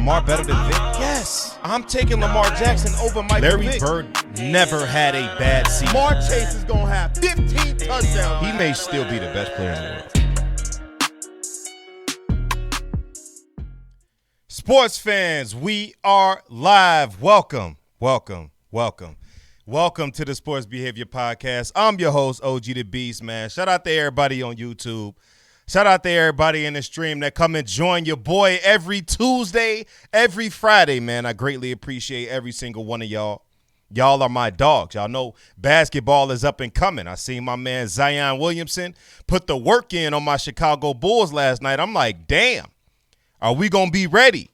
Lamar better than Vic? Yes. I'm taking Lamar Jackson over Michael Larry Vick. Bird never had a bad season. Lamar Chase is going to have 15 touchdowns. He may still be the best player in the world. Sports fans, we are live. Welcome to the Sports Behavior Podcast. I'm your host, OG the Beast, man. Shout out to everybody on YouTube. Shout out to everybody in the stream that come and join your boy every Tuesday, every Friday, man. I greatly appreciate every single one of y'all. Y'all are my dogs. Y'all know basketball is up and coming. I seen my man Zion Williamson put the work in on my Chicago Bulls last night. I'm like, damn, are we going to be ready?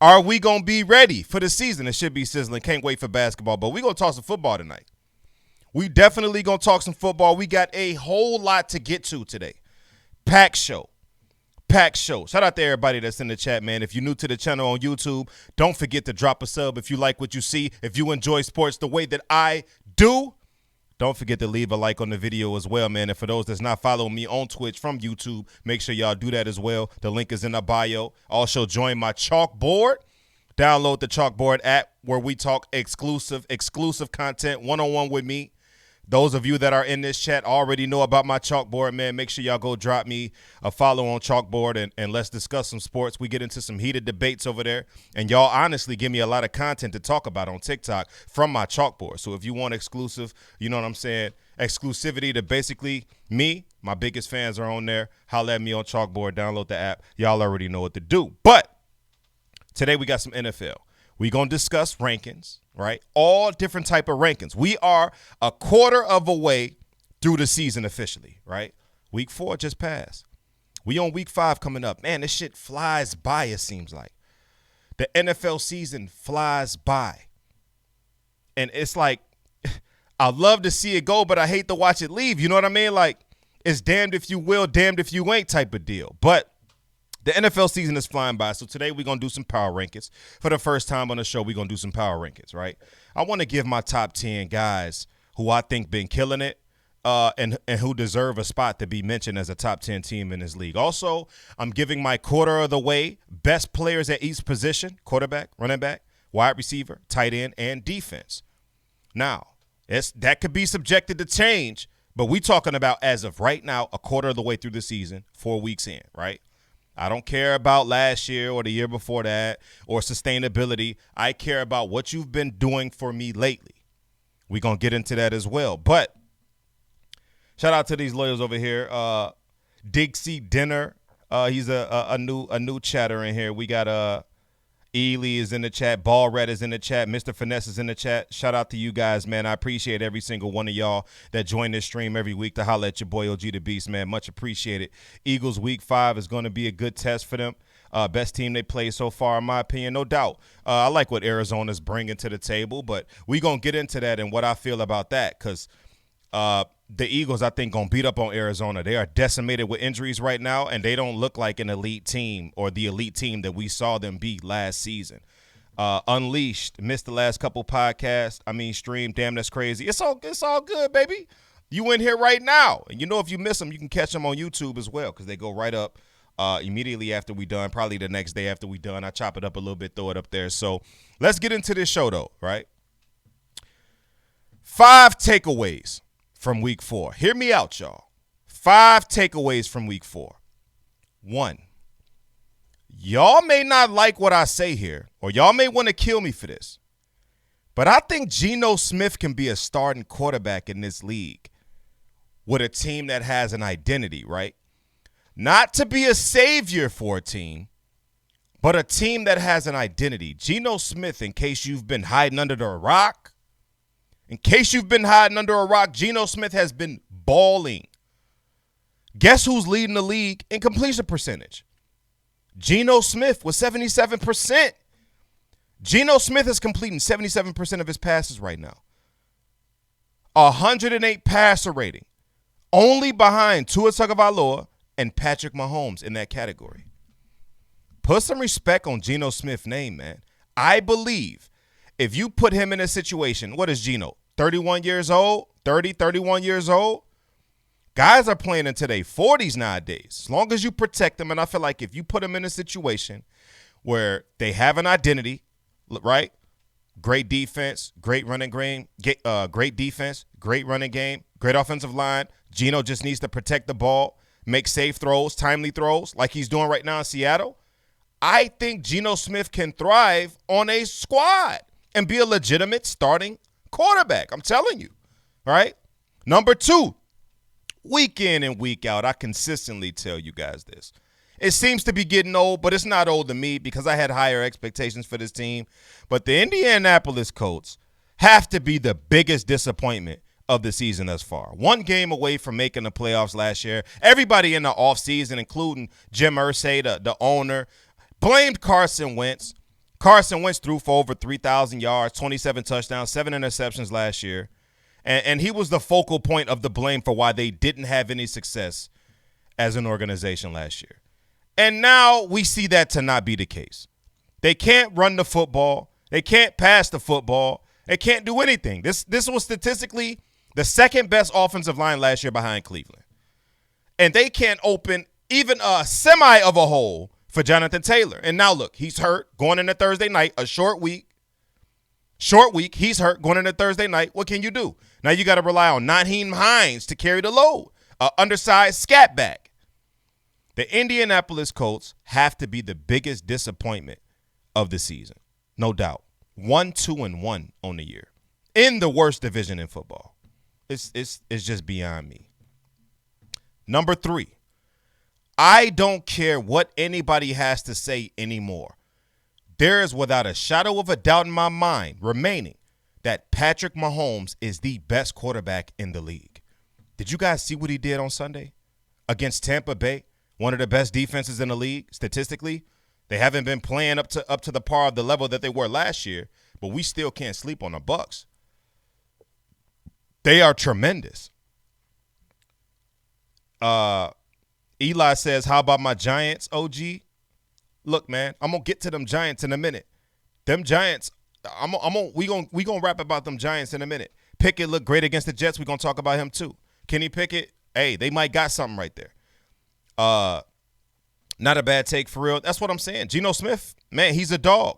Are we going to be ready for the season? It should be sizzling. Can't wait for basketball, but we're going to talk some football tonight. We definitely going to talk some football. We got a whole lot to get to today. Packed show. Shout out to everybody that's in the chat, man. If you're new to the channel on YouTube, don't forget to drop a sub if you like what you see. If you enjoy sports the way that I do, don't forget to leave a like on the video as well, man. And for those that's not following me on Twitch from YouTube, make sure y'all do that as well. The link is in the bio. Also, join my chalkboard. Download the chalkboard app where we talk exclusive content one-on-one with me. Those of you that are in this chat already know about my chalkboard, man. Make sure y'all go drop me a follow on chalkboard and let's discuss some sports. We get into some heated debates over there. And y'all honestly give me a lot of content to talk about on TikTok from my chalkboard. So if you want exclusive, you know what I'm saying, exclusivity to basically me, my biggest fans are on there. Holla at me on chalkboard. Download the app. Y'all already know what to do. But today we got some NFL. We're going to discuss rankings, right? All different type of rankings. We are a quarter of a way through the season officially, right? Week 4 just passed. We on week 5 coming up. Man, this shit flies by, it seems like. The NFL season flies by. And it's like, I love to see it go, but I hate to watch it leave. You know what I mean? Like, it's damned if you will, damned if you ain't type of deal. But the NFL season is flying by, so today we're going to do some power rankings. For the first time on the show, we're going to do some power rankings, right? I want to give my top 10 guys who I think been killing it and who deserve a spot to be mentioned as a top 10 team in this league. Also, I'm giving my quarter of the way best players at each position, quarterback, running back, wide receiver, tight end, and defense. Now, that could be subjected to change, but we're talking about as of right now, a quarter of the way through the season, 4 weeks in, right? I don't care about last year or the year before that or sustainability. I care about what you've been doing for me lately. We're going to get into that as well. But shout out to these lawyers over here. Dixie Dinner, he's a new chatter in here. We got Ely is in the chat. Ball Red is in the chat. Mr. Finesse is in the chat. Shout out to you guys, man. I appreciate every single one of y'all that join this stream every week to holler at your boy OG the Beast, man. Much appreciated. Eagles week 5 is going to be a good test for them. Best team they played so far, in my opinion, no doubt. I like what Arizona's bringing to the table, but we're going to get into that and what I feel about that because the Eagles, I think, going to beat up on Arizona. They are decimated with injuries right now, and they don't look like an elite team or the elite team that we saw them beat last season. Unleashed, missed the last couple podcasts. Stream. Damn, that's crazy. It's all good, baby. You in here right now. And you know if you miss them, you can catch them on YouTube as well because they go right up immediately after we done, probably the next day after we done. I chop it up a little bit, throw it up there. So let's get into this show, though, right? 5 takeaways from week 4. Hear me out, y'all. 5 takeaways from week 4. 1, y'all may not like what I say here, or y'all may want to kill me for this, but I think Geno Smith can be a starting quarterback in this league with a team that has an identity, right? Not to be a savior for a team, but a team that has an identity. Geno Smith, in case you've been hiding under the rock, Geno Smith has been balling. Guess who's leading the league in completion percentage? Geno Smith with 77%. Geno Smith is completing 77% of his passes right now. 108 passer rating. Only behind Tua Tagovailoa and Patrick Mahomes in that category. Put some respect on Geno Smith's name, man. I believe if you put him in a situation, what is Geno? 31 years old? 31 years old? Guys are playing into their 40s nowadays. As long as you protect them, and I feel like if you put them in a situation where they have an identity, right? Great defense, great running game, great defense, great running game, great offensive line. Geno just needs to protect the ball, make safe throws, timely throws like he's doing right now in Seattle. I think Geno Smith can thrive on a squad and be a legitimate starting quarterback. I'm telling you, right? Number 2, week in and week out, I consistently tell you guys this. It seems to be getting old, but it's not old to me because I had higher expectations for this team. But the Indianapolis Colts have to be the biggest disappointment of the season thus far. One game away from making the playoffs last year. Everybody in the offseason, including Jim Irsay, the owner, blamed Carson Wentz. Carson Wentz threw for over 3,000 yards, 27 touchdowns, 7 interceptions last year. And he was the focal point of the blame for why they didn't have any success as an organization last year. And now we see that to not be the case. They can't run the football. They can't pass the football. They can't do anything. This was statistically the second best offensive line last year behind Cleveland. And they can't open even a semi of a hole for Jonathan Taylor. And now look, he's hurt going into Thursday night, a short week. He's hurt going into Thursday night. What can you do? Now you got to rely on Nyheim Hines to carry the load, undersized scat back. The Indianapolis Colts have to be the biggest disappointment of the season, no doubt. 1-2-1 on the year in the worst division in football. It's just beyond me. Number 3, I don't care what anybody has to say anymore. There is without a shadow of a doubt in my mind remaining that Patrick Mahomes is the best quarterback in the league. Did you guys see what he did on Sunday against Tampa Bay? One of the best defenses in the league statistically. They haven't been playing up to the par of the level that they were last year, but we still can't sleep on the Bucs. They are tremendous. Eli says, "How about my Giants, OG?" Look, man, I'm gonna get to them Giants in a minute. Them Giants, we gonna rap about them Giants in a minute. Pickett looked great against the Jets. We're gonna talk about him too. Kenny Pickett, hey, they might got something right there. Not a bad take for real. That's what I'm saying. Geno Smith, man, he's a dog.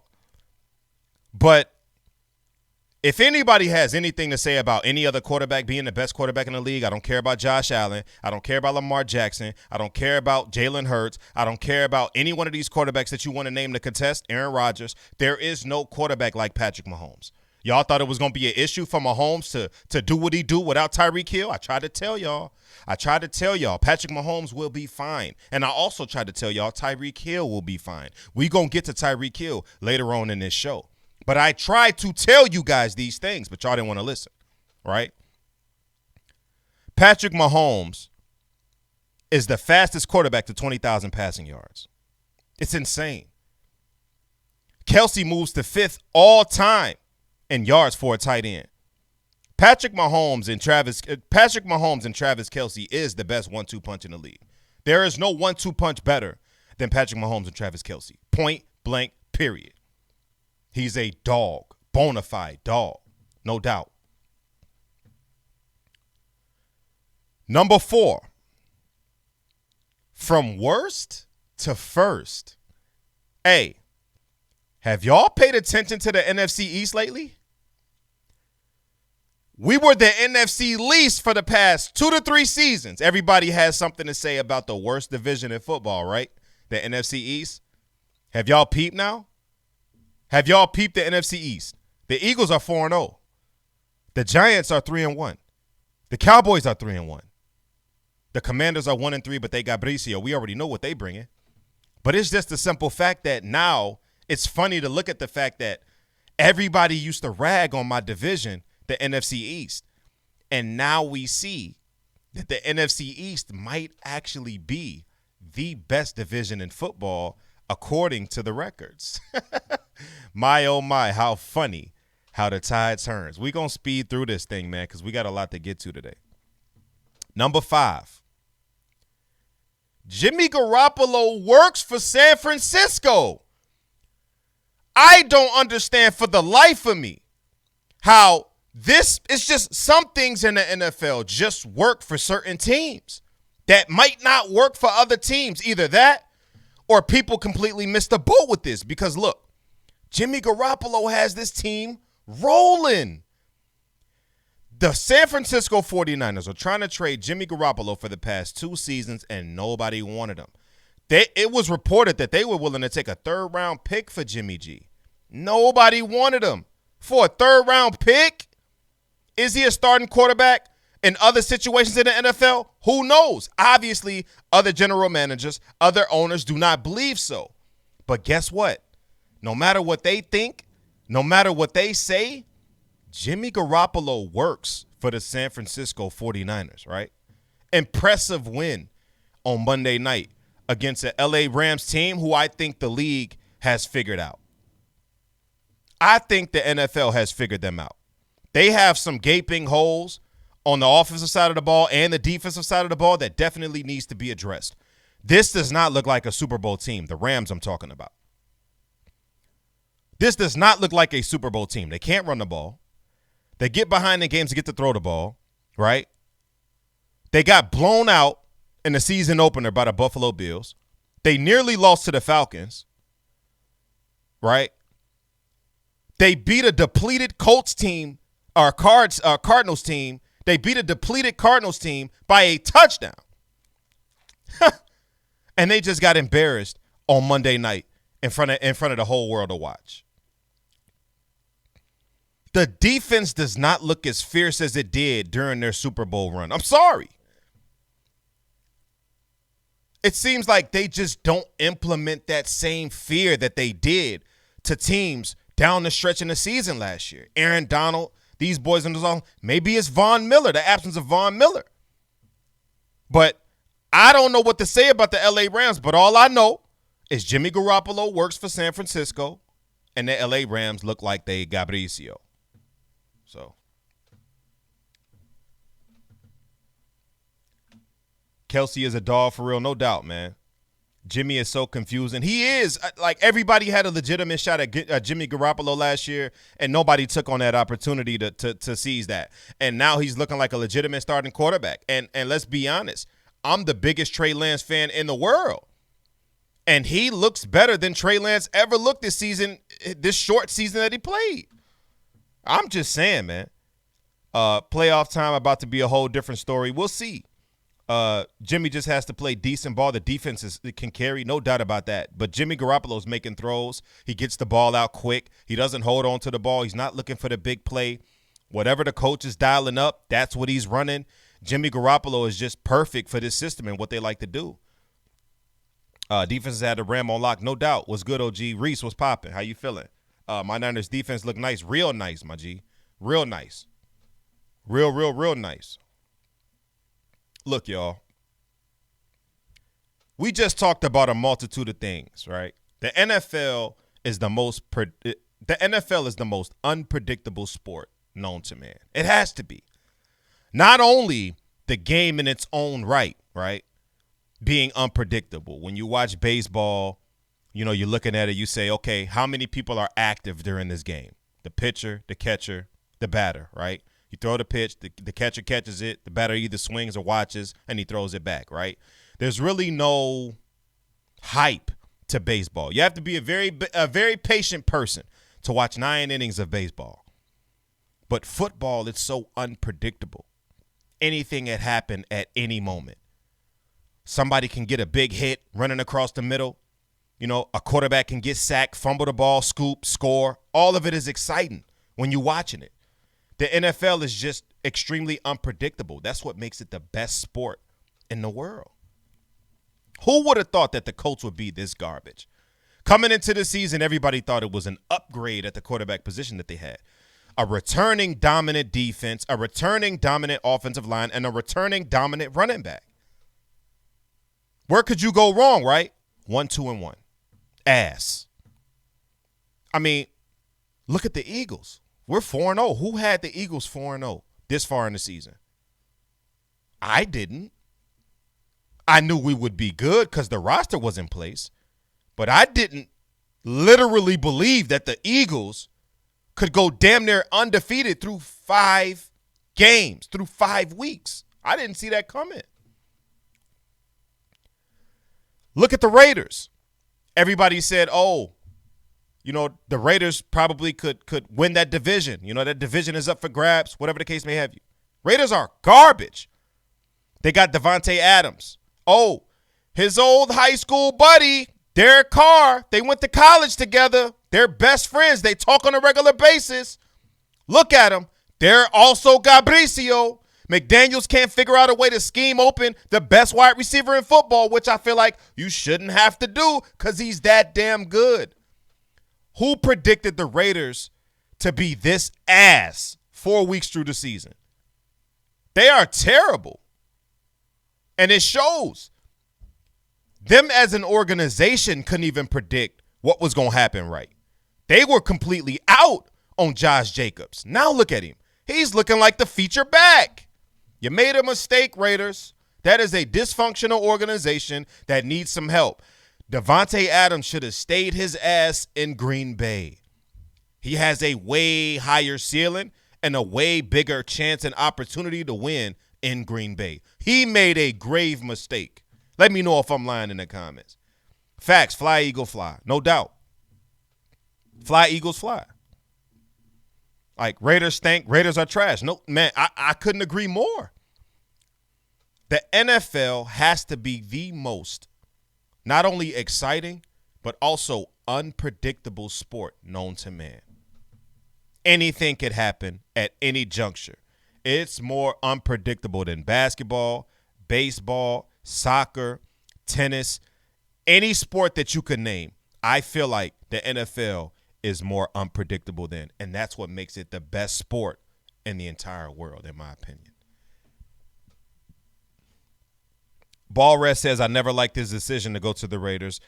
But if anybody has anything to say about any other quarterback being the best quarterback in the league, I don't care about Josh Allen. I don't care about Lamar Jackson. I don't care about Jalen Hurts. I don't care about any one of these quarterbacks that you want to name to contest, Aaron Rodgers. There is no quarterback like Patrick Mahomes. Y'all thought it was going to be an issue for Mahomes to do what he do without Tyreek Hill? I tried to tell y'all. Patrick Mahomes will be fine. And I also tried to tell y'all Tyreek Hill will be fine. We going to get to Tyreek Hill later on in this show. But I tried to tell you guys these things, but y'all didn't want to listen, right? Patrick Mahomes is the fastest quarterback to 20,000 passing yards. It's insane. Kelsey moves to 5th all time in yards for a tight end. Patrick Mahomes and Travis Kelsey is the best 1-2 punch in the league. There is no 1-2 punch better than Patrick Mahomes and Travis Kelsey. Point blank, period. He's a dog, bona fide dog, no doubt. Number 4, from worst to first. Hey, have y'all paid attention to the NFC East lately? We were the NFC least for the past 2 to 3 seasons. Everybody has something to say about the worst division in football, right? The NFC East. Have y'all peeped now? Have y'all peeped the NFC East? The Eagles are 4-0. The Giants are 3-1. The Cowboys are 3-1. The Commanders are 1-3, but they got Bricio. We already know what they bringing. But it's just the simple fact that now it's funny to look at the fact that everybody used to rag on my division, the NFC East. And now we see that the NFC East might actually be the best division in football according to the records. My, oh, my, how funny how the tide turns. We're going to speed through this thing, man, because we got a lot to get to today. Number 5. Jimmy Garoppolo works for San Francisco. I don't understand for the life of me how this is just some things in the NFL just work for certain teams that might not work for other teams. Either that or people completely missed the boat with this because, look, Jimmy Garoppolo has this team rolling. The San Francisco 49ers are trying to trade Jimmy Garoppolo for the past 2 seasons, and nobody wanted him. It was reported that they were willing to take a 3rd-round pick for Jimmy G. Nobody wanted him for a 3rd-round pick. Is he a starting quarterback in other situations in the NFL? Who knows? Obviously, other general managers, other owners do not believe so. But guess what? No matter what they think, no matter what they say, Jimmy Garoppolo works for the San Francisco 49ers, right? Impressive win on Monday night against an LA Rams team who I think the league has figured out. I think the NFL has figured them out. They have some gaping holes on the offensive side of the ball and the defensive side of the ball that definitely needs to be addressed. This does not look like a Super Bowl team, the Rams I'm talking about. This does not look like a Super Bowl team. They can't run the ball. They get behind in games to get to throw the ball, right? They got blown out in the season opener by the Buffalo Bills. They nearly lost to the Falcons, right? They beat a depleted Colts team, or Cardinals team. They beat a depleted Cardinals team by a touchdown. And they just got embarrassed on Monday night in front of the whole world to watch. The defense does not look as fierce as it did during their Super Bowl run. I'm sorry. It seems like they just don't implement that same fear that they did to teams down the stretch in the season last year. Aaron Donald, these boys in the zone. Maybe it's Von Miller, the absence of Von Miller. But I don't know what to say about the LA Rams, but all I know is Jimmy Garoppolo works for San Francisco, and the LA Rams look like they Gabricio. So, Kelsey is a dog for real, no doubt, man. Jimmy is so confusing. He is. Like, everybody had a legitimate shot at Jimmy Garoppolo last year, and nobody took on that opportunity to seize that. And now he's looking like a legitimate starting quarterback. And let's be honest, I'm the biggest Trey Lance fan in the world. And he looks better than Trey Lance ever looked this season, this short season that he played. I'm just saying, man. Playoff time about to be a whole different story. We'll see. Jimmy just has to play decent ball. The defense can carry, no doubt about that. But Jimmy Garoppolo's making throws. He gets the ball out quick. He doesn't hold on to the ball. He's not looking for the big play. Whatever the coach is dialing up, that's what he's running. Jimmy Garoppolo is just perfect for this system and what they like to do. Defense had the Ram on lock, no doubt. What's good, OG? Reese, what's popping? How you feeling? My Niners defense look nice. Real nice, my G. Real nice. Real nice. Look, y'all. We just talked about a multitude of things, right? The NFL is the most unpredictable sport known to man. It has to be. Not only the game in its own right, being unpredictable. When you watch baseball, you know, you're looking at it, you say, okay, how many people are active during this game? The pitcher, the catcher, the batter, right? You throw the pitch, the catcher catches it, the batter either swings or watches, and he throws it back, right? There's really no hype to baseball. You have to be a very patient person to watch 9 innings of baseball. But football, it's so unpredictable. Anything can happen at any moment. Somebody can get a big hit running across the middle. You know, a quarterback can get sacked, fumble the ball, scoop, score. All of it is exciting when you're watching it. The NFL is just extremely unpredictable. That's what makes it the best sport in the world. Who would have thought that the Colts would be this garbage? Coming into the season, everybody thought it was an upgrade at the quarterback position that they had. A returning dominant defense, a returning dominant offensive line, and a returning dominant running back. Where could you go wrong, right? 1-2-1. Ass. I mean, look at the Eagles. We're 4-0. Who had the Eagles 4-0 this far in the season? I didn't. I knew we would be good because the roster was in place, but I didn't literally believe that the Eagles could go damn near undefeated through 5 games, through 5 weeks. I didn't see that coming. Look at the Raiders. everybody said, oh, the Raiders probably could win that division. That division is up for grabs, whatever the case may have you. Raiders are garbage. They got Devontae Adams. Oh, his old high school buddy, Derek Carr, they went to college together. They're best friends. They talk on a regular basis. Look at them. They're also Gabricio. McDaniels can't figure out a way to scheme open the best wide receiver in football, which I feel like you shouldn't have to do because he's that damn good. Who predicted the Raiders to be this ass 4 weeks through the season? They are terrible. And it shows. Them as an organization couldn't even predict what was going to happen right. They were completely out on Josh Jacobs. Now look at him. He's looking like the feature back. You made a mistake, Raiders. That is a dysfunctional organization that needs some help. Devontae Adams should have stayed his ass in Green Bay. He has a way higher ceiling and a way bigger chance and opportunity to win in Green Bay. He made a grave mistake. Let me know if I'm lying in the comments. Facts, fly, eagle, fly. No doubt. Fly, Eagles, fly. Like, Raiders stink, Raiders are trash. No, man, I couldn't agree more. The NFL has to be the most not only exciting, but also unpredictable sport known to man. Anything could happen at any juncture. It's more unpredictable than basketball, baseball, soccer, tennis, any sport that you could name. I feel like the NFL is more unpredictable than, and that's what makes it the best sport in the entire world, in my opinion. Ballrest says, I never liked his decision to go to the Raiders.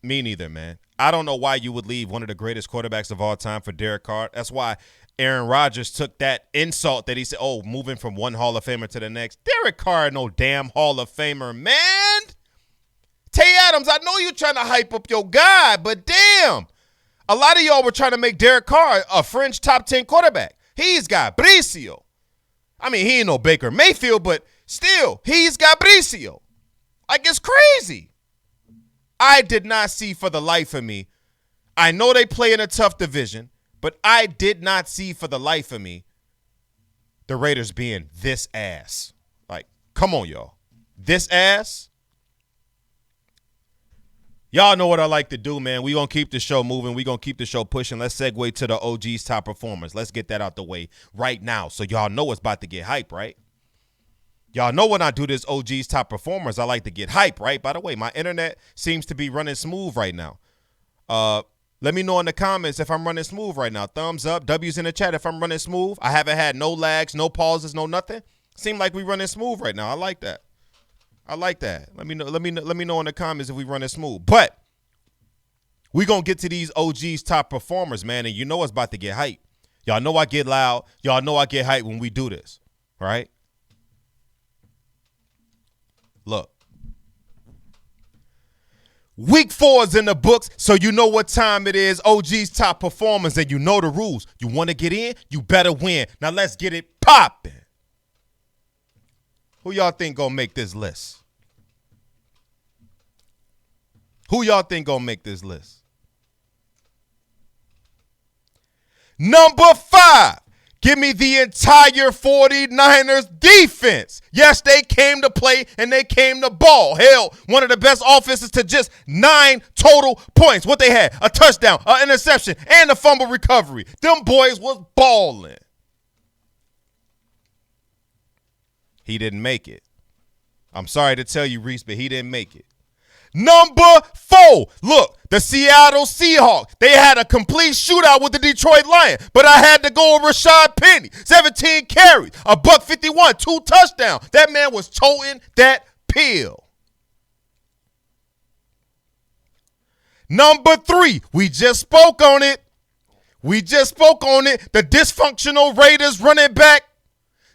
Me neither, man. I don't know why you would leave one of the greatest quarterbacks of all time for Derek Carr. That's why Aaron Rodgers took that insult that he said, oh, moving from one Hall of Famer to the next. Derek Carr, no damn Hall of Famer, man. Tay Adams, I know you're trying to hype up your guy, but damn. A lot of y'all were trying to make Derek Carr a fringe top 10 quarterback. He's got Bricio. I mean, he ain't no Baker Mayfield, but still, he's got Bricio. Like, it's crazy. I did not see for the life of me. I know they play in a tough division, but I did not see for the life of me the Raiders being this ass. Like, come on, y'all. This ass? Y'all know what I like to do, man. We going to keep the show moving. We going to keep the show pushing. Let's segue to the OG's top performers. Let's get that out the way right now so y'all know it's about to get hype, right? Y'all know when I do this OG's top performers, I like to get hype, right? By the way, my internet seems to be running smooth right now. Let me know in the comments if I'm running smooth right now. Thumbs up, W's in the chat if I'm running smooth. I haven't had no lags, no pauses, no nothing. Seem like we running smooth right now. I like that. I like that. Let me know in the comments if we running smooth. But we gonna get to these OG's top performers, man, and you know it's about to get hype. Y'all know I get loud. Y'all know I get hype when we do this, right? Look. Week 4 is in the books, so you know what time it is. OG's top performers, and you know the rules. You want to get in, you better win. Now let's get it popping. Who y'all think gonna make this list? Who y'all think gonna make this list? Number 5. Give me the entire 49ers defense. Yes, they came to play and they came to ball. Hell, one of the best offenses to just 9 total points. What they had? A touchdown, an interception, and a fumble recovery. Them boys was balling. He didn't make it. I'm sorry to tell you, Reese, but he didn't make it. Number 4. Look, the Seattle Seahawks. They had a complete shootout with the Detroit Lions, but I had to go with Rashad Penny. 17 carries, $151, 2 touchdowns. That man was toting that pill. Number 3. We just spoke on it. The dysfunctional Raiders running back,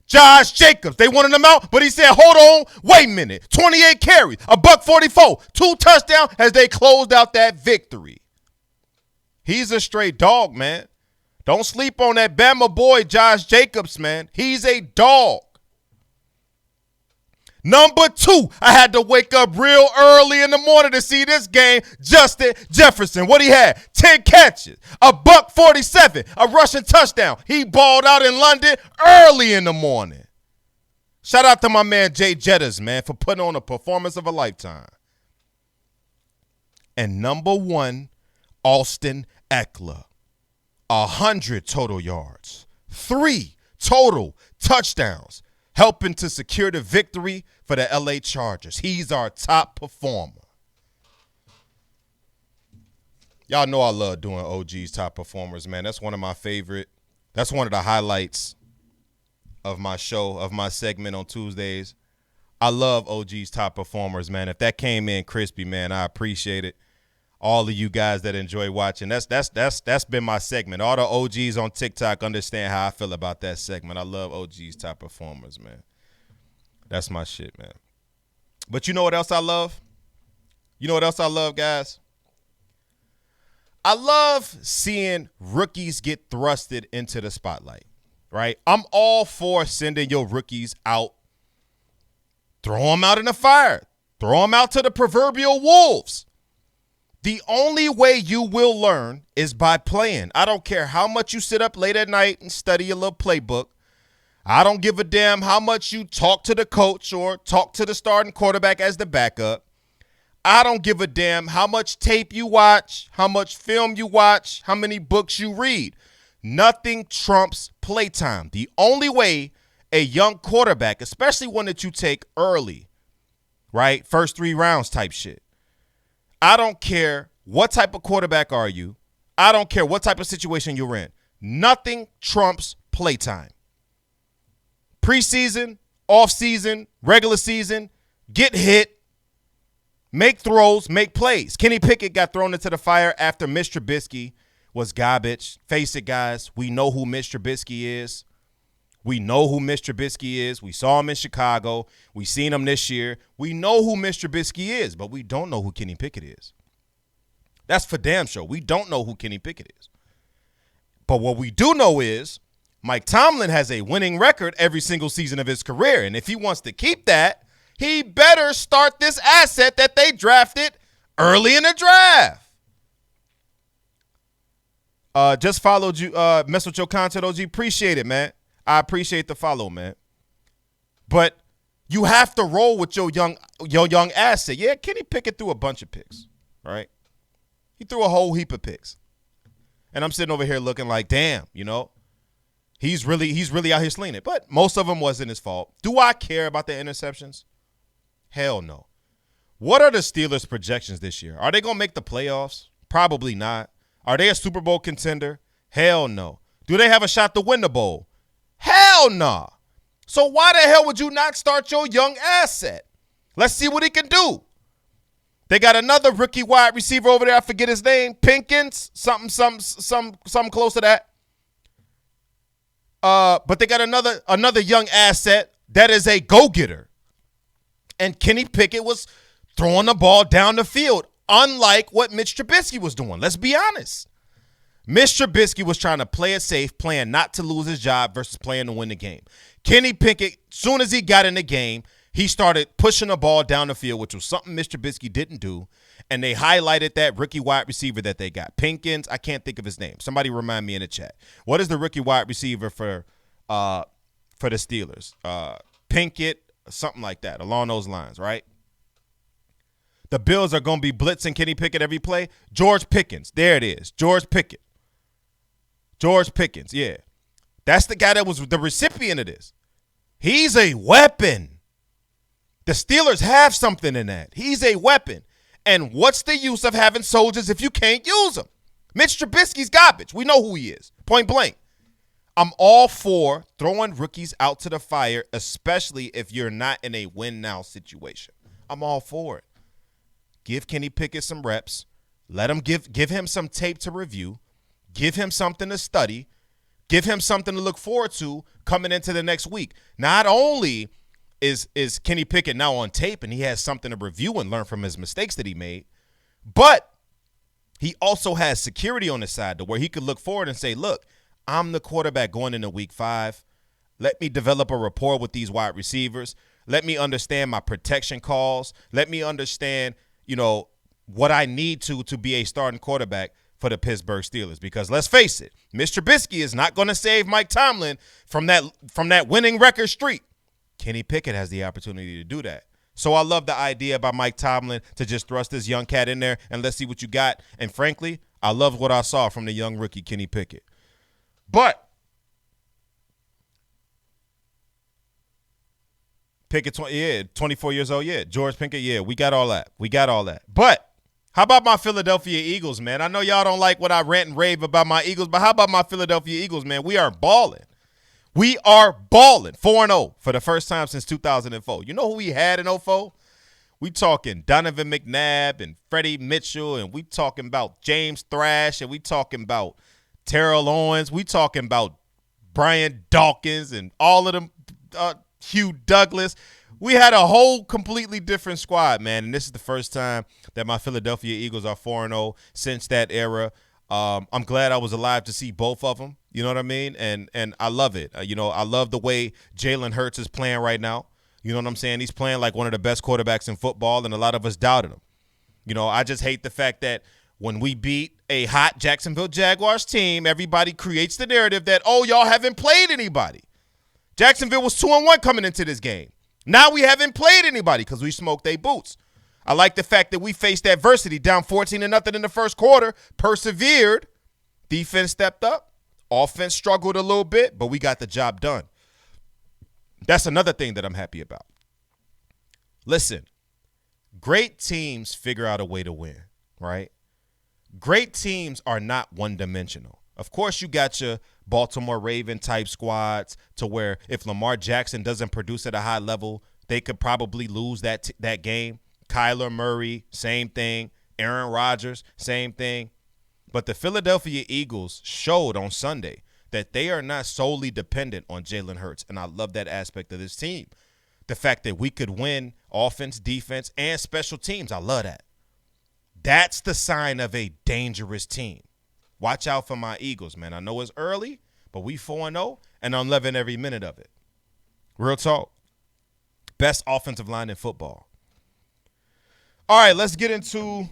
Josh Jacobs. They wanted him out, but he said, hold on, wait a minute. 28 carries, $144, 2 touchdowns as they closed out that victory. He's a straight dog, man. Don't sleep on that Bama boy, Josh Jacobs, man. He's a dog. Number 2, I had to wake up real early in the morning to see this game. Justin Jefferson, what he had? 10 catches, a buck 47, a rushing touchdown. He balled out in London early in the morning. Shout out to my man Jay Jettas, man, for putting on a performance of a lifetime. And number 1, Austin Eckler, 100 total yards, 3 total touchdowns, helping to secure the victory for the LA Chargers. He's our top performer. Y'all know I love doing OG's top performers, man. That's one of my favorite. That's one of the highlights of my show, of my segment on Tuesdays. I love OG's top performers, man. If that came in crispy, man, I appreciate it. All of you guys that enjoy watching, that's been my segment. All the OGs on TikTok understand how I feel about that segment. I love OGs top performers, man. That's my shit, man. But you know what else I love? You know what else I love, guys? I love seeing rookies get thrusted into the spotlight, right? I'm all for sending your rookies out. Throw them out in the fire. Throw them out to the proverbial wolves. The only way you will learn is by playing. I don't care how much you sit up late at night and study a little playbook. I don't give a damn how much you talk to the coach or talk to the starting quarterback as the backup. I don't give a damn how much tape you watch, how much film you watch, how many books you read. Nothing trumps playtime. The only way a young quarterback, especially one that you take early, right, first 3 rounds type shit, I don't care what type of quarterback are you. I don't care what type of situation you're in. Nothing trumps playtime. Preseason, offseason, regular season, get hit, make throws, make plays. Kenny Pickett got thrown into the fire after Mitch Trubisky was garbage. Face it, guys. We know who Mitch Trubisky is. We know who Mitch Trubisky is. We saw him in Chicago. We seen him this year. We know who Mitch Trubisky is, but we don't know who Kenny Pickett is. That's for damn sure. We don't know who Kenny Pickett is. But what we do know is Mike Tomlin has a winning record every single season of his career, and if he wants to keep that, he better start this asset that they drafted early in the draft. Just followed you, mess with your content, OG. Appreciate it, man. I appreciate the follow, man. But you have to roll with your young asset. Yeah, Kenny Pickett threw a bunch of picks, right? He threw a whole heap of picks. And I'm sitting over here looking like, damn, you know, he's really out here slinging it. But most of them wasn't his fault. Do I care about the interceptions? Hell no. What are the Steelers' projections this year? Are they going to make the playoffs? Probably not. Are they a Super Bowl contender? Hell no. Do they have a shot to win the bowl? Hell nah. So why the hell would you not start your young asset? Let's see what he can do. They got another rookie wide receiver over there. I forget his name. Pinkins, something close to that. But they got another young asset that is a go-getter. And Kenny Pickett was throwing the ball down the field, unlike what Mitch Trubisky was doing. Let's be honest. Mitch Trubisky was trying to play it safe, playing not to lose his job versus playing to win the game. Kenny Pickett, soon as he got in the game, he started pushing the ball down the field, which was something Mr. Trubisky didn't do, and they highlighted that rookie wide receiver that they got. Pinkins, I can't think of his name. Somebody remind me in the chat. What is the rookie wide receiver for the Steelers? Pinkett, something like that, along those lines, right? The Bills are going to be blitzing Kenny Pickett every play. George Pickens, there it is. George Pickens, yeah. That's the guy that was the recipient of this. He's a weapon. The Steelers have something in that. He's a weapon. And what's the use of having soldiers if you can't use them? Mitch Trubisky's garbage. We know who he is, point blank. I'm all for throwing rookies out to the fire, especially if you're not in a win-now situation. I'm all for it. Give Kenny Pickett some reps. Let him give him some tape to review. Give him something to study. Give him something to look forward to coming into the next week. Not only is Kenny Pickett now on tape and he has something to review and learn from his mistakes that he made, but he also has security on his side to where he could look forward and say, look, I'm the quarterback going into week 5. Let me develop a rapport with these wide receivers. Let me understand my protection calls. Let me understand, what I need to be a starting quarterback for the Pittsburgh Steelers. Because let's face it, Mr. Trubisky is not going to save Mike Tomlin from that winning record streak. Kenny Pickett has the opportunity to do that. So I love the idea by Mike Tomlin to just thrust this young cat in there and let's see what you got. And frankly, I love what I saw from the young rookie, Kenny Pickett. But Pickett, 24 years old, George Pickett, we got all that. But how about my Philadelphia Eagles, man? I know y'all don't like what I rant and rave about my Eagles, but how about my Philadelphia Eagles, man? We are balling. 4-0 for the first time since 2004. You know who we had in 2004? We talking Donovan McNabb and Freddie Mitchell, and we talking about James Thrash, and we talking about Terrell Owens. We talking about Brian Dawkins and all of them, Hugh Douglas. We had a whole completely different squad, man, and this is the first time that my Philadelphia Eagles are 4-0 since that era. I'm glad I was alive to see both of them. You know what I mean? And I love it. I love the way Jalen Hurts is playing right now. You know what I'm saying? He's playing like one of the best quarterbacks in football, and a lot of us doubted him. I just hate the fact that when we beat a hot Jacksonville Jaguars team, everybody creates the narrative that, oh, y'all haven't played anybody. Jacksonville was 2-1 coming into this game. Now we haven't played anybody because we smoked their boots. I like the fact that we faced adversity, down 14-0 in the first quarter, persevered. Defense stepped up. Offense struggled a little bit, but we got the job done. That's another thing that I'm happy about. Listen, great teams figure out a way to win, right? Great teams are not one-dimensional. Of course, you got your Baltimore Raven-type squads to where if Lamar Jackson doesn't produce at a high level, they could probably lose that game. Kyler Murray, same thing. Aaron Rodgers, same thing. But the Philadelphia Eagles showed on Sunday that they are not solely dependent on Jalen Hurts, and I love that aspect of this team. The fact that we could win offense, defense, and special teams, I love that. That's the sign of a dangerous team. Watch out for my Eagles, man. I know it's early, but we 4-0, and I'm loving every minute of it. Real talk. Best offensive line in football. All right, let's get into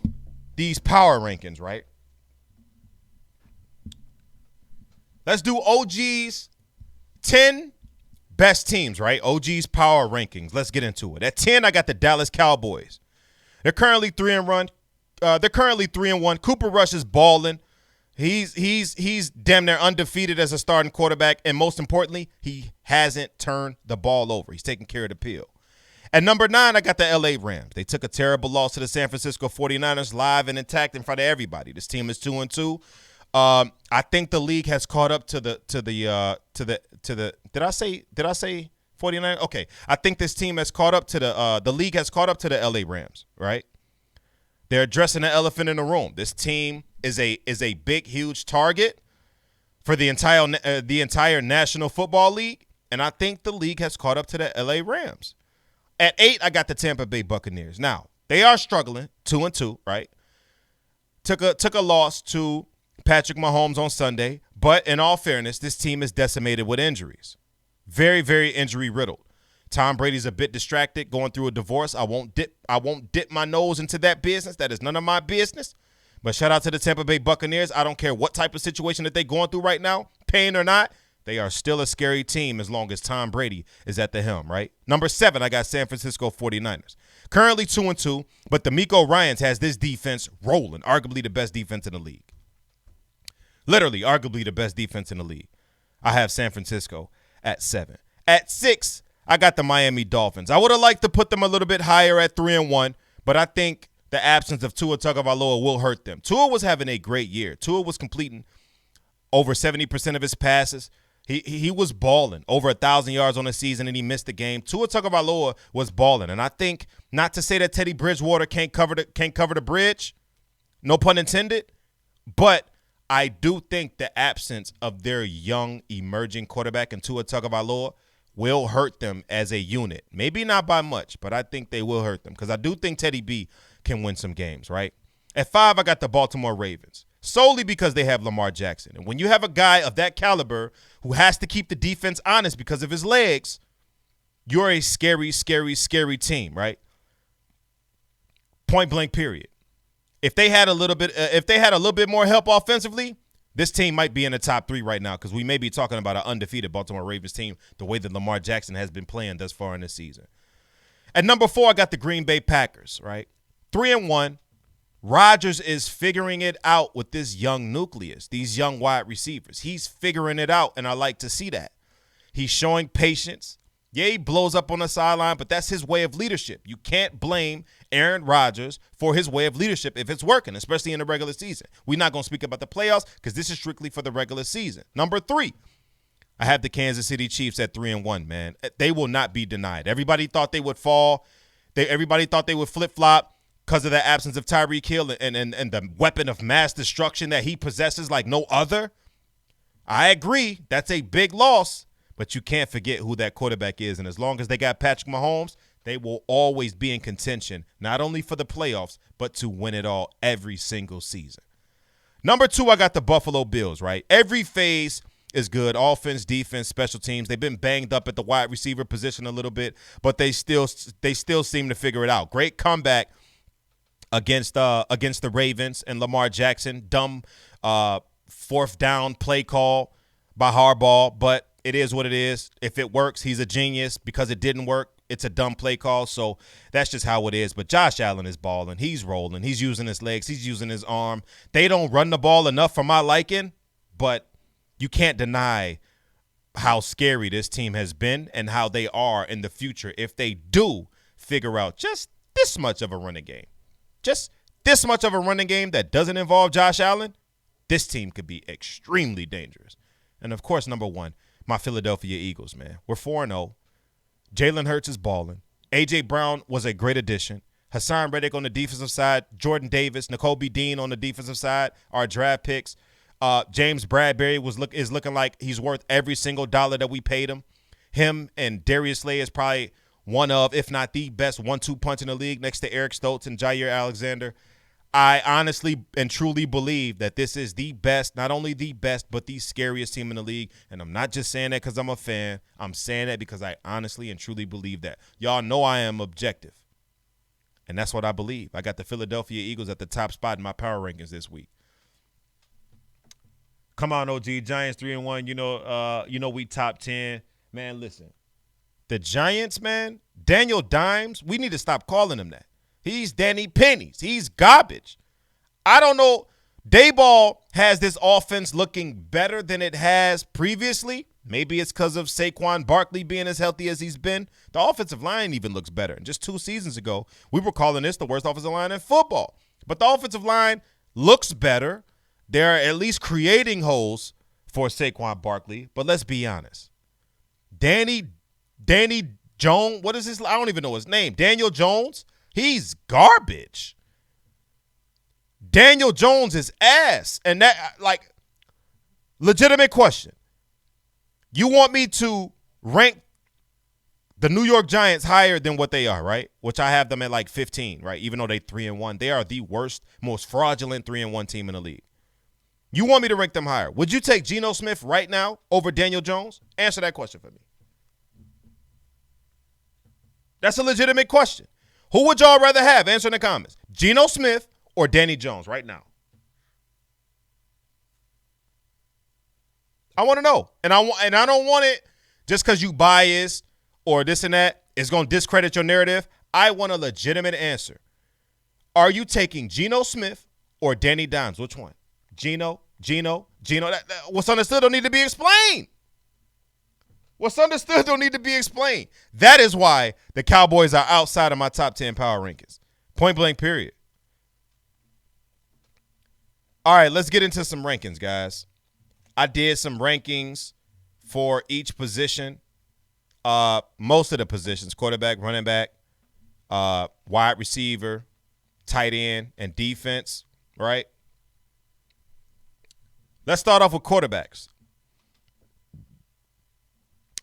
these power rankings, right? Let's do OG's 10 best teams, right? OG's Power Rankings. Let's get into it. At 10, I got the Dallas Cowboys. They're currently 3-1. Cooper Rush is balling. He's damn near undefeated as a starting quarterback, and most importantly, he hasn't turned the ball over. He's taking care of the pill. At number 9, I got the LA Rams. They took a terrible loss to the San Francisco 49ers live and intact in front of everybody. This team is 2-2. I think the league has caught up to the did I say 49? Okay. I think this team has caught up to the league has caught up to the LA Rams, right? They're addressing the elephant in the room. This team is a big, huge target for the entire National Football League, and I think the league has caught up to the LA Rams. At 8, I got the Tampa Bay Buccaneers. Now, they are struggling, 2-2, right? Took a loss to Patrick Mahomes on Sunday, but in all fairness, this team is decimated with injuries. Very, very injury-riddled. Tom Brady's a bit distracted, going through a divorce. I won't dip my nose into that business. That is none of my business. But shout out to the Tampa Bay Buccaneers. I don't care what type of situation that they're going through right now, pain or not. They are still a scary team as long as Tom Brady is at the helm, right? Number 7, I got San Francisco 49ers. Currently 2-2, but D'Amico Ryans has this defense rolling, arguably the best defense in the league. Literally, arguably the best defense in the league. I have San Francisco at 7. At 6, I got the Miami Dolphins. I would have liked to put them a little bit higher at 3-1, but I think the absence of Tua Tagovailoa will hurt them. Tua was having a great year. Tua was completing over 70% of his passes. He was balling, over 1,000 yards on the season, and he missed the game. Tua Tagovailoa was balling, and I think, not to say that Teddy Bridgewater can't cover the bridge, no pun intended, but I do think the absence of their young emerging quarterback in Tua Tagovailoa will hurt them as a unit. Maybe not by much, but I think they will hurt them because I do think Teddy B can win some games, right? At 5, I got the Baltimore Ravens. Solely because they have Lamar Jackson. And when you have a guy of that caliber who has to keep the defense honest because of his legs, you're a scary, scary, scary team, right? Point blank, period. If they had a little bit more help offensively, this team might be in the top 3 right now because we may be talking about an undefeated Baltimore Ravens team the way that Lamar Jackson has been playing thus far in this season. At number 4, I got the Green Bay Packers, right? 3-1. Rodgers is figuring it out with this young nucleus, these young wide receivers. He's figuring it out, and I like to see that. He's showing patience. Yeah, he blows up on the sideline, but that's his way of leadership. You can't blame Aaron Rodgers for his way of leadership if it's working, especially in the regular season. We're not going to speak about the playoffs because this is strictly for the regular season. Number 3, I have the Kansas City Chiefs at 3-1, man. They will not be denied. Everybody thought they would fall. Everybody thought they would flip-flop because of the absence of Tyreek Hill and the weapon of mass destruction that he possesses like no other. I agree. That's a big loss. But you can't forget who that quarterback is. And as long as they got Patrick Mahomes, they will always be in contention, not only for the playoffs, but to win it all every single season. Number 2, I got the Buffalo Bills, right? Every phase is good. Offense, defense, special teams. They've been banged up at the wide receiver position a little bit, but they still seem to figure it out. Great comeback against the Ravens and Lamar Jackson. Dumb 4th down play call by Harbaugh, but it is what it is. If it works, he's a genius. Because it didn't work, it's a dumb play call. So that's just how it is. But Josh Allen is balling. He's rolling. He's using his legs. He's using his arm. They don't run the ball enough for my liking, but you can't deny how scary this team has been and how they are in the future if they do figure out just this much of a running game. Just this much of a running game that doesn't involve Josh Allen, this team could be extremely dangerous. And, of course, number 1, my Philadelphia Eagles, man. We're 4-0. Jalen Hurts is balling. A.J. Brown was a great addition. Hassan Reddick on the defensive side. Jordan Davis, Nakobe Dean on the defensive side, our draft picks. James Bradbury is looking like he's worth every single dollar that we paid him. Him and Darius Slay is probably one of, if not the best 1-2 punch in the league next to Eric Stoltz and Jair Alexander. I honestly and truly believe that this is the best, not only the best, but the scariest team in the league. And I'm not just saying that because I'm a fan. I'm saying that because I honestly and truly believe that. Y'all know I am objective. And that's what I believe. I got the Philadelphia Eagles at the top spot in my power rankings this week. Come on, OG. Giants 3-1. You know we top 10. Man, listen. The Giants, man, Daniel Dimes, we need to stop calling him that. He's Danny Pennies. He's garbage. I don't know. Dayball has this offense looking better than it has previously. Maybe it's because of Saquon Barkley being as healthy as he's been. The offensive line even looks better. And just 2 seasons ago, we were calling this the worst offensive line in football. But the offensive line looks better. They're at least creating holes for Saquon Barkley. But let's be honest. Danny Jones, what is his? I don't even know his name. Daniel Jones. He's garbage. Daniel Jones is ass. And that, like, legitimate question. You want me to rank the New York Giants higher than what they are, right? Which I have them at like 15, right? Even though they 3-1. They are the worst, most fraudulent 3-1 team in the league. You want me to rank them higher. Would you take Geno Smith right now over Daniel Jones? Answer that question for me. That's a legitimate question. Who would y'all rather have? Answer in the comments. Geno Smith or Danny Jones right now? I want to know. And I don't want it just because you biased or this and that. It's going to discredit your narrative. I want a legitimate answer. Are you taking Geno Smith or Danny Dimes? Which one? Geno. What's understood don't need to be explained. What's understood don't need to be explained. That is why the Cowboys are outside of my top 10 power rankings. Point blank, period. All right, let's get into some rankings, guys. I did some rankings for each position. Most of the positions, quarterback, running back, wide receiver, tight end, and defense, right? Let's start off with quarterbacks.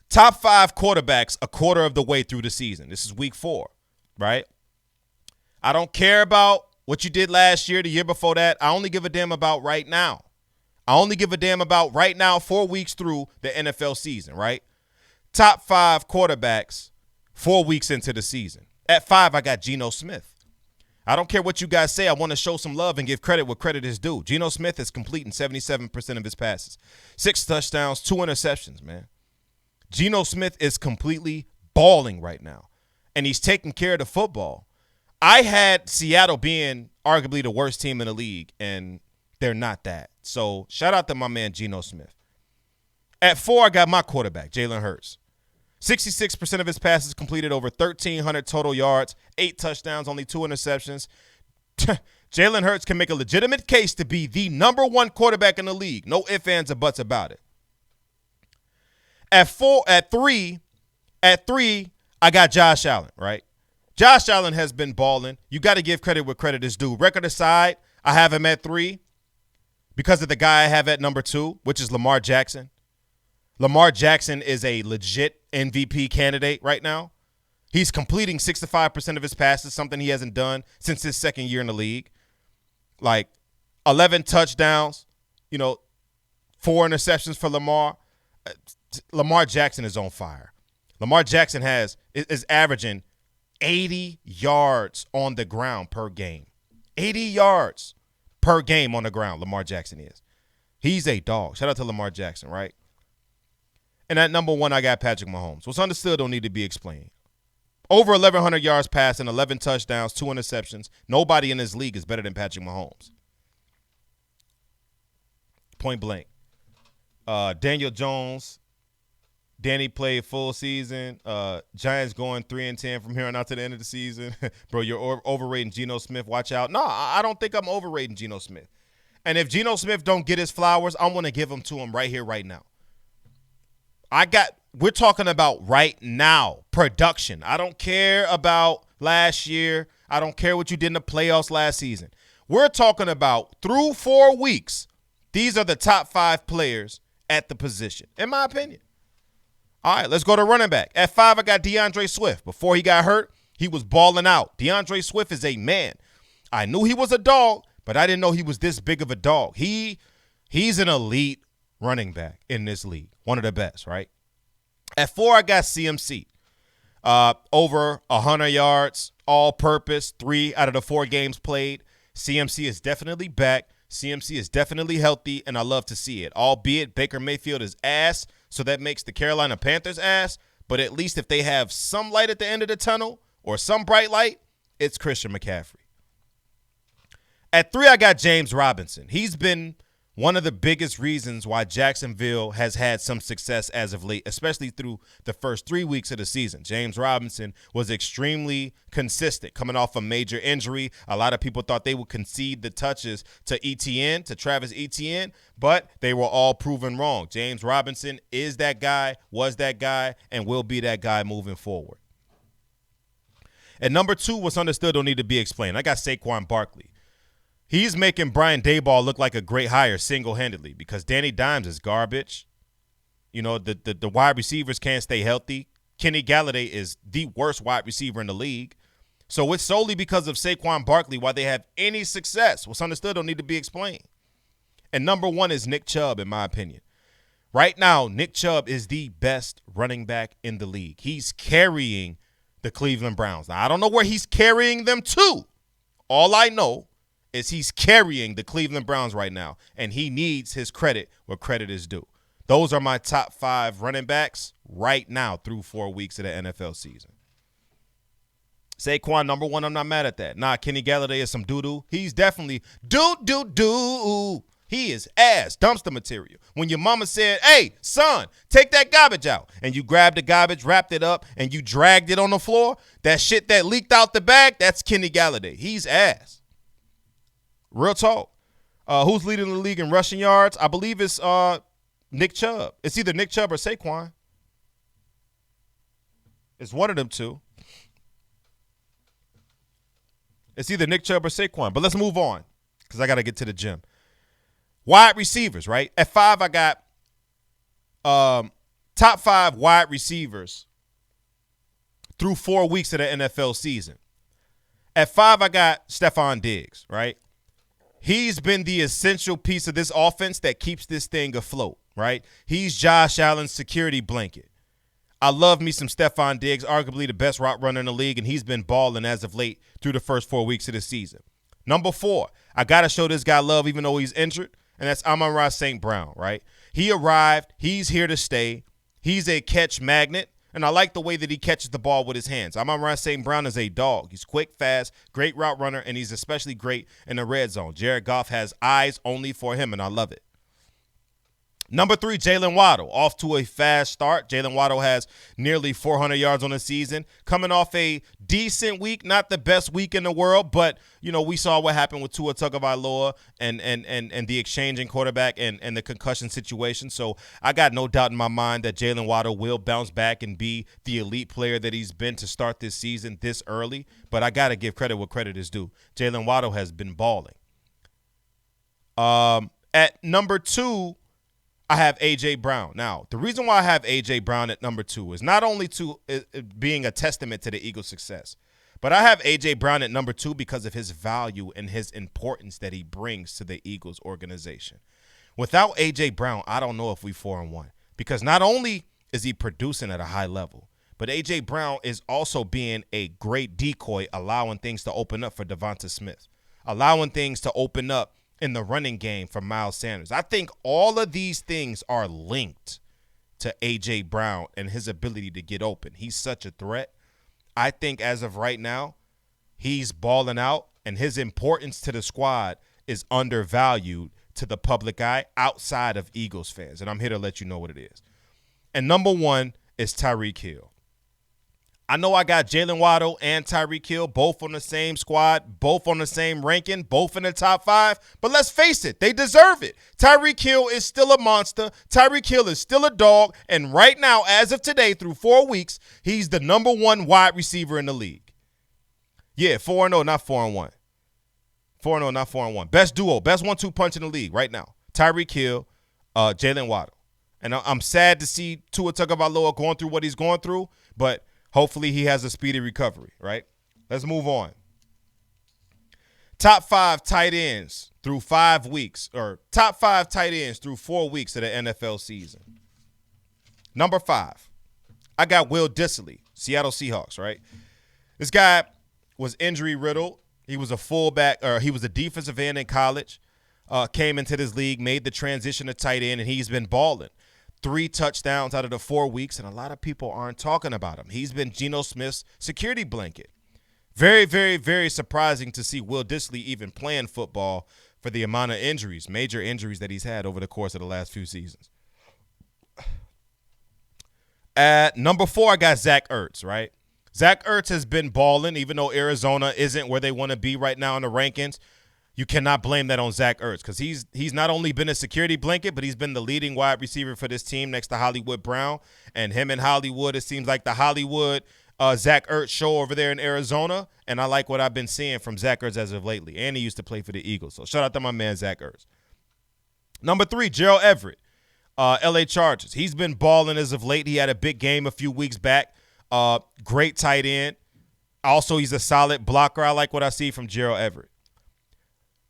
Top 5 quarterbacks a quarter of the way through the season. This is week 4, right? I don't care about what you did last year, the year before that. I only give a damn about right now. I only give a damn about right now, 4 weeks through the NFL season, right? Top 5 quarterbacks 4 weeks into the season. At 5, I got Geno Smith. I don't care what you guys say. I want to show some love and give credit where credit is due. Geno Smith is completing 77% of his passes. 6 touchdowns, 2 interceptions, man. Geno Smith is completely balling right now, and he's taking care of the football. I had Seattle being arguably the worst team in the league, and they're not that. So shout out to my man Geno Smith. At 4, I got my quarterback, Jalen Hurts. 66% of his passes completed, over 1,300 total yards, 8 touchdowns, only 2 interceptions. Jalen Hurts can make a legitimate case to be the number 1 quarterback in the league. No ifs, ands, or buts about it. At 3, I got Josh Allen, right? Josh Allen has been balling. You got to give credit where credit is due. Record aside, I have him at 3 because of the guy I have at number 2, which is Lamar Jackson. Lamar Jackson is a legit MVP candidate right now. He's completing 65% of his passes, something he hasn't done since his second year in the league. Like 11 touchdowns, 4 interceptions for Lamar. Lamar Jackson is on fire. Lamar Jackson is averaging 80 yards on the ground per game. 80 yards per game on the ground, Lamar Jackson is. He's a dog. Shout out to Lamar Jackson, right? And at number 1, I got Patrick Mahomes. What's understood don't need to be explained. Over 1,100 yards passing, 11 touchdowns, 2 interceptions. Nobody in this league is better than Patrick Mahomes. Point blank. Daniel Jones, Danny played full season. Giants going 3-10 from here on out to the end of the season. Bro, you're overrating Geno Smith. Watch out. No, I don't think I'm overrating Geno Smith. And if Geno Smith don't get his flowers, I'm going to give them to him right here, right now. We're talking about right now, production. I don't care about last year. I don't care what you did in the playoffs last season. We're talking about through 4 weeks, these are the top 5 players at the position, in my opinion. All right, let's go to running back. At 5, I got DeAndre Swift. Before he got hurt, he was balling out. DeAndre Swift is a man. I knew he was a dog, but I didn't know he was this big of a dog. He's an elite running back in this league. One of the best, right? At 4, I got CMC. Over 100 yards, all-purpose, 3 out of the 4 games played. CMC is definitely back. CMC is definitely healthy, and I love to see it. Albeit Baker Mayfield is ass, so that makes the Carolina Panthers ass. But at least if they have some light at the end of the tunnel or some bright light, it's Christian McCaffrey. At 3, I got James Robinson. He's been one of the biggest reasons why Jacksonville has had some success as of late, especially through the first 3 weeks of the season. James Robinson was extremely consistent coming off a major injury. A lot of people thought they would concede the touches to Travis Etienne, but they were all proven wrong. James Robinson is that guy, was that guy, and will be that guy moving forward. At number 2, what's understood don't need to be explained. I got Saquon Barkley. He's making Brian Daboll look like a great hire single-handedly because Danny Dimes is garbage. The wide receivers can't stay healthy. Kenny Galladay is the worst wide receiver in the league. So it's solely because of Saquon Barkley why they have any success. What's understood don't need to be explained. And number 1 is Nick Chubb, in my opinion. Right now, Nick Chubb is the best running back in the league. He's carrying the Cleveland Browns. Now, I don't know where he's carrying them to. All I know is he's carrying the Cleveland Browns right now, and he needs his credit where credit is due. Those are my top 5 running backs right now through 4 weeks of the NFL season. Saquon, number 1, I'm not mad at that. Nah, Kenny Galladay is some doo-doo. He's definitely doo-doo-doo. He is ass, dumpster material. When your mama said, hey, son, take that garbage out, and you grabbed the garbage, wrapped it up, and you dragged it on the floor, that shit that leaked out the bag, that's Kenny Galladay. He's ass. Real talk. Who's leading the league in rushing yards? I believe it's Nick Chubb. It's either Nick Chubb or Saquon. It's one of them two. It's either Nick Chubb or Saquon. But let's move on because I got to get to the gym. Wide receivers, right? At 5, I got top 5 wide receivers through 4 weeks of the NFL season. At 5, I got Stephon Diggs, right? He's been the essential piece of this offense that keeps this thing afloat, right? He's Josh Allen's security blanket. I love me some Stephon Diggs, arguably the best route runner in the league, and he's been balling as of late through the first 4 weeks of the season. Number 4, I got to show this guy love even though he's injured, and that's Amon-Ra St. Brown, right? He arrived. He's here to stay. He's a catch magnet, and I like the way that he catches the ball with his hands. Amon-Ra St. Brown is a dog. He's quick, fast, great route runner, and he's especially great in the red zone. Jared Goff has eyes only for him, and I love it. Number 3, Jalen Waddle, off to a fast start. Jalen Waddle has nearly 400 yards on the season, coming off a decent week, not the best week in the world, but, you know, we saw what happened with Tua Tagovailoa and the exchanging quarterback and the concussion situation. So I got no doubt in my mind that Jalen Waddle will bounce back and be the elite player that he's been to start this season this early, but I got to give credit where credit is due. Jalen Waddle has been balling. At number 2, I have A.J. Brown. Now, the reason why I have A.J. Brown at number 2 is not only to being a testament to the Eagles' success, but I have A.J. Brown at number 2 because of his value and his importance that he brings to the Eagles organization. Without A.J. Brown, I don't know if we 4-1 because not only is he producing at a high level, but A.J. Brown is also being a great decoy, allowing things to open up for Devonta Smith, allowing things to open up in the running game for Miles Sanders. I think all of these things are linked to A.J. Brown and his ability to get open. He's such a threat. I think as of right now, he's balling out, and his importance to the squad is undervalued to the public eye outside of Eagles fans, and I'm here to let you know what it is. And number 1 is Tyreek Hill. I know I got Jalen Waddle and Tyreek Hill both on the same squad, both on the same ranking, both in the top 5. But let's face it, they deserve it. Tyreek Hill is still a monster. Tyreek Hill is still a dog. And right now, as of today, through 4 weeks, he's the number 1 wide receiver in the league. Yeah, 4-0, not 4-1. 4-0, not 4-1. Best duo, best 1-2 punch in the league right now. Tyreek Hill, Jalen Waddle. And I'm sad to see Tua Tagovailoa going through what he's going through, but hopefully he has a speedy recovery, right? Let's move on. Top 5 tight ends through 5 weeks, or top 5 tight ends through 4 weeks of the NFL season. Number 5, I got Will Dissly, Seattle Seahawks, right? This guy was injury riddled. He was a fullback, or he was a defensive end in college, came into this league, made the transition to tight end, and he's been balling. 3 touchdowns out of the 4 weeks, and a lot of people aren't talking about him. He's been Geno Smith's security blanket. Very, very, very surprising to see Will Dissly even playing football for the amount of injuries, major injuries that he's had over the course of the last few seasons. At number 4, I got Zach Ertz, right? Zach Ertz has been balling, even though Arizona isn't where they want to be right now in the rankings. You cannot blame that on Zach Ertz because he's not only been a security blanket, but he's been the leading wide receiver for this team next to Hollywood Brown. And him and Hollywood, it seems like the Hollywood Zach Ertz show over there in Arizona. And I like what I've been seeing from Zach Ertz as of lately. And he used to play for the Eagles. So shout out to my man, Zach Ertz. Number 3, Gerald Everett, LA Chargers. He's been balling as of late. He had a big game a few weeks back. Great tight end. Also, he's a solid blocker. I like what I see from Gerald Everett.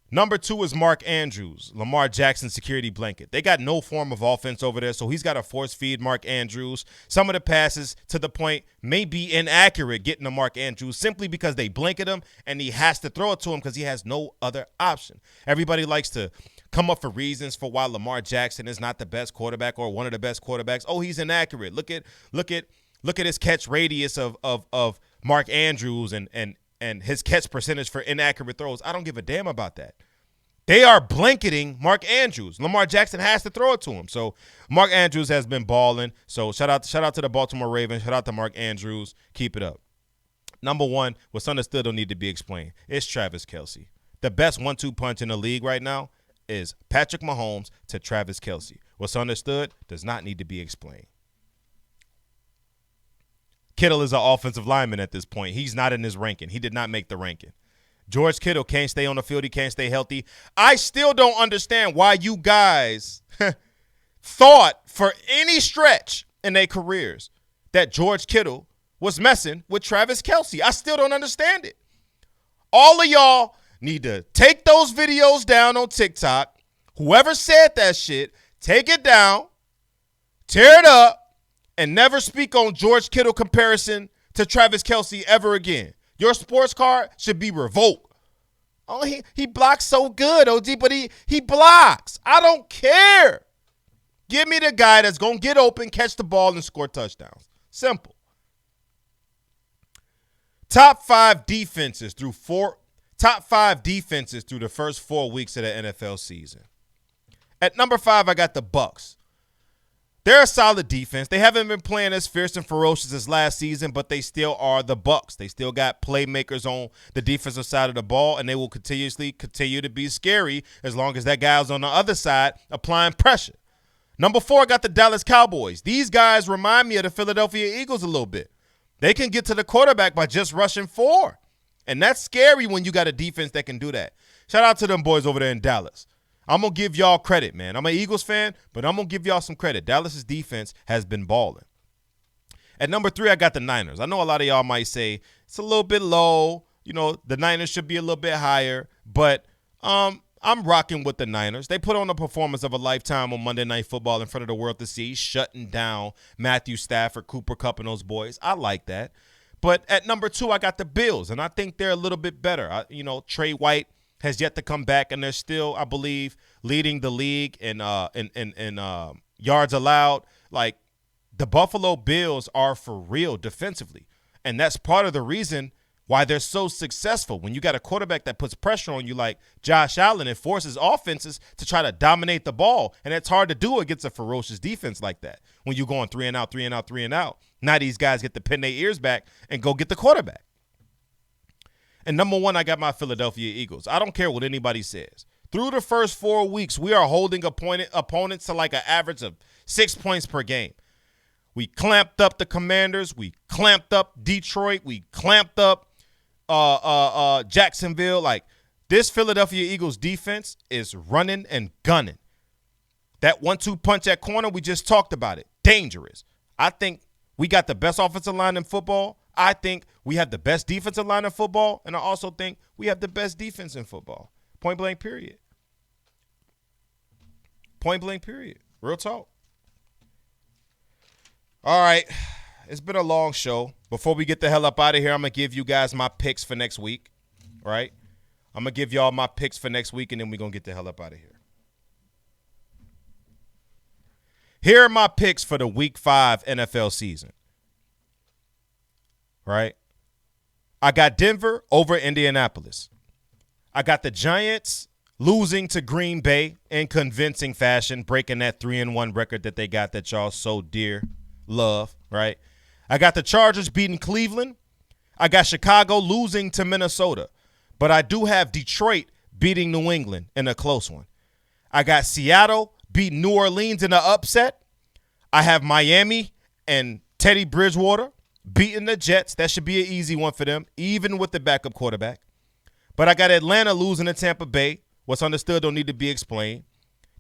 Number 2 is Mark Andrews, Lamar Jackson's security blanket. They got no form of offense over there, so he's got to force feed Mark Andrews. Some of the passes, to the point, may be inaccurate getting to Mark Andrews simply because they blanket him, and he has to throw it to him because he has no other option. Everybody likes to come up for reasons for why Lamar Jackson is not the best quarterback or one of the best quarterbacks. Oh, he's inaccurate. Look at his catch radius of Mark Andrews and his catch percentage for inaccurate throws. I don't give a damn about that. They are blanketing Mark Andrews. Lamar Jackson has to throw it to him. So Mark Andrews has been balling. So shout out to the Baltimore Ravens. Shout out to Mark Andrews. Keep it up. Number 1, what's understood don't need to be explained. It's Travis Kelce. The best 1-2 punch in the league right now is Patrick Mahomes to Travis Kelce. What's understood does not need to be explained. Kittle is an offensive lineman at this point. He's not in this ranking. He did not make the ranking. George Kittle can't stay on the field. He can't stay healthy. I still don't understand why you guys thought for any stretch in their careers that George Kittle was messing with Travis Kelce. I still don't understand it. All of y'all need to take those videos down on TikTok. Whoever said that shit, take it down, tear it up, And never speak on George Kittle comparison to Travis Kelce ever again. Your sports card should be revoked. Oh, he blocks so good, OG, but he blocks. I don't care. Give me the guy that's going to get open, catch the ball, and score touchdowns. Simple. Top five defenses through the first 4 weeks of the NFL season. At number 5, I got the Bucs. They're a solid defense. They haven't been playing as fierce and ferocious as last season, but they still are the Bucs. They still got playmakers on the defensive side of the ball, and they will continue to be scary as long as that guy's on the other side applying pressure. Number 4, I got the Dallas Cowboys. These guys remind me of the Philadelphia Eagles a little bit. They can get to the quarterback by just rushing 4, and that's scary when you got a defense that can do that. Shout out to them boys over there in Dallas. I'm going to give y'all credit, man. I'm an Eagles fan, but I'm going to give y'all some credit. Dallas's defense has been balling. At number 3, I got the Niners. I know a lot of y'all might say it's a little bit low. You know, the Niners should be a little bit higher, but I'm rocking with the Niners. They put on a performance of a lifetime on Monday Night Football in front of the world to see, shutting down Matthew Stafford, Cooper Kupp, and those boys. I like that. But at number 2, I got the Bills, and I think they're a little bit better. Trey White has yet to come back, and they're still, I believe, leading the league in yards allowed. Like, the Buffalo Bills are for real defensively, and that's part of the reason why they're so successful. When you got a quarterback that puts pressure on you like Josh Allen, it forces offenses to try to dominate the ball, and it's hard to do against a ferocious defense like that when you're going 3 and out, 3 and out, 3 and out. Now these guys get to pin their ears back and go get the quarterback. And number 1, I got my Philadelphia Eagles. I don't care what anybody says. Through the first 4 weeks, we are holding opponents to like an average of 6 points per game. We clamped up the Commanders. We clamped up Detroit. We clamped up Jacksonville. Like, this Philadelphia Eagles defense is running and gunning. That 1-2 punch at corner, we just talked about it. Dangerous. I think we got the best offensive line in football. I think we have the best defensive line in football, and I also think we have the best defense in football. Point blank, period. Point blank, period. Real talk. All right. It's been a long show. Before we get the hell up out of here, I'm going to give you guys my picks for next week. All right? I'm going to give y'all my picks for next week, and then we're going to get the hell up out of here. Here are my picks for the Week 5 NFL season. Right? I got Denver over Indianapolis. I got the Giants losing to Green Bay in convincing fashion, breaking that 3-1 record that they got that y'all so dear love, right? I got the Chargers beating Cleveland. I got Chicago losing to Minnesota. But I do have Detroit beating New England in a close one. I got Seattle beating New Orleans in an upset. I have Miami and Teddy Bridgewater beating the Jets. That should be an easy one for them, even with the backup quarterback. But I got Atlanta losing to Tampa Bay. What's understood don't need to be explained.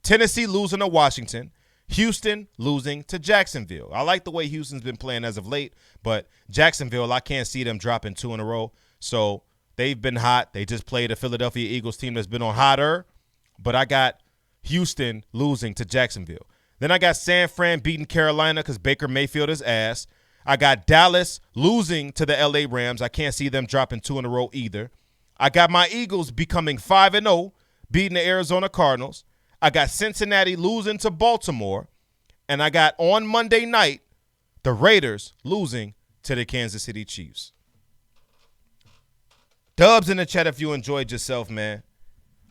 Tennessee losing to Washington. Houston losing to Jacksonville. I like the way Houston's been playing as of late, but Jacksonville, I can't see them dropping 2 in a row. So they've been hot. They just played a Philadelphia Eagles team that's been on hotter. But I got Houston losing to Jacksonville. Then I got San Fran beating Carolina because Baker Mayfield is ass. I got Dallas losing to the LA Rams. I can't see them dropping 2 in a row either. I got my Eagles becoming 5-0, beating the Arizona Cardinals. I got Cincinnati losing to Baltimore. And I got on Monday night, the Raiders losing to the Kansas City Chiefs. Dubs in the chat if you enjoyed yourself, man.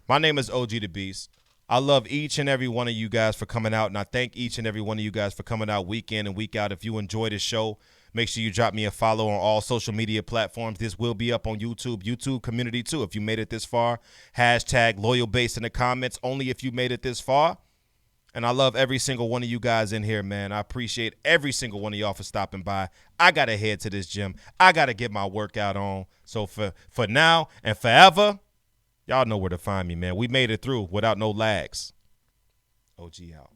My name is OG the Beast. I love each and every one of you guys for coming out, and I thank each and every one of you guys for coming out week in and week out. If you enjoy this show, make sure you drop me a follow on all social media platforms. This will be up on YouTube community too. If you made it this far, hashtag loyal base in the comments, only if you made it this far. And I love every single one of you guys in here, man. I appreciate every single one of y'all for stopping by. I got to head to this gym. I got to get my workout on. So for now and forever, y'all know where to find me, man. We made it through without no lags. OG out.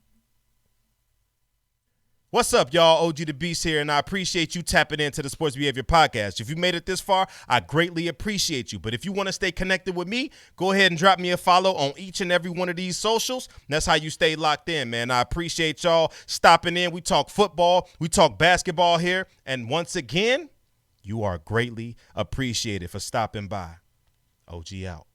What's up, y'all? OG the Beast here, and I appreciate you tapping into the Sports Behavior Podcast. If you made it this far, I greatly appreciate you. But if you want to stay connected with me, go ahead and drop me a follow on each and every one of these socials. And that's how you stay locked in, man. I appreciate y'all stopping in. We talk football. We talk basketball here. And once again, you are greatly appreciated for stopping by. OG out.